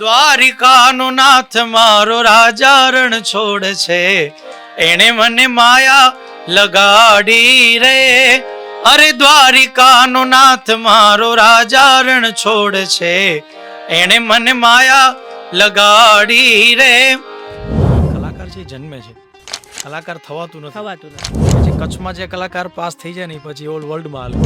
દ્વારિકાનો નાથ મારો રાજા રણ છોડ છે, એણે મને માયા લગાડી રે. અરે દ્વારિકાનો નાથ મારો રાજા રણ છોડ છે, એણે મને માયા લગાડી રે. કલાકાર છે જન્મે છે, કલાકાર થવાતું નથી. પછી કચ્છમાં જે કલાકાર પાસ થઈ જાય ને પછી ઓલ વર્લ્ડમાં હાલે.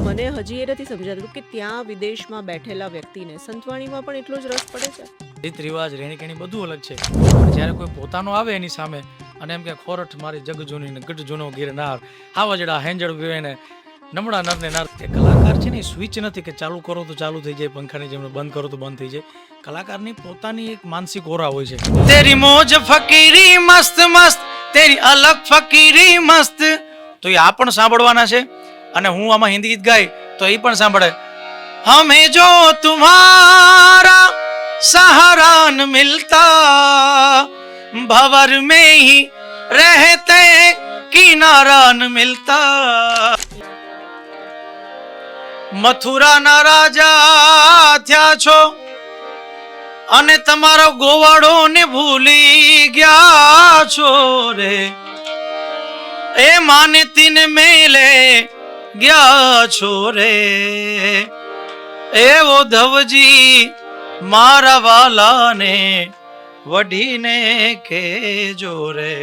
મને હજી એ નથી સમજાતું કે ત્યાં વિદેશમાં બેઠેલા વ્યક્તિને સંતવાણીમાં પણ એટલો જ રસ પડે છે. રીત રિવાજ રહેણી કેણી બધું અલગ છે. જ્યારે કોઈ પોતાનો આવે એની સામે અને એમ કે ખોરઠ મારી જગ જૂની ને ગઢ જૂનો ગિરનાર, હાવજડા હેંજળ પીવે ને નમણા નરને નાર. એ કલાકાર છે ને એ સ્વિચ નથી કે ચાલુ કરો તો ચાલુ થઈ જાય, પંખાની જેમ બંધ કરો તો બંધ થઈ જાય. કલાકારની પોતાની એક માનસિક ઓરા હોય છે. તેરી મોજ ફકીરી મસ્ત મસ્ત, તેરી અલગ ફકીરી મસ્ત. તો એ આ પણ સાંભળવાના છે અને હું આમાં હિન્દી ગીત ગાય તો એ પણ સાંભળે. હમે જો તુમ્હારા सहारा न मिलता, भंवर में ही रहते किनारा न मिलता. મથુરા ના રાજા થયા છો અને તમારો ગોવાળો ને ભૂલી ગયા છો રે. એ માનતી ને મેલે ગયા છો રે. એવો ધવજી મારા વાલાને વઢીને કેજો રે.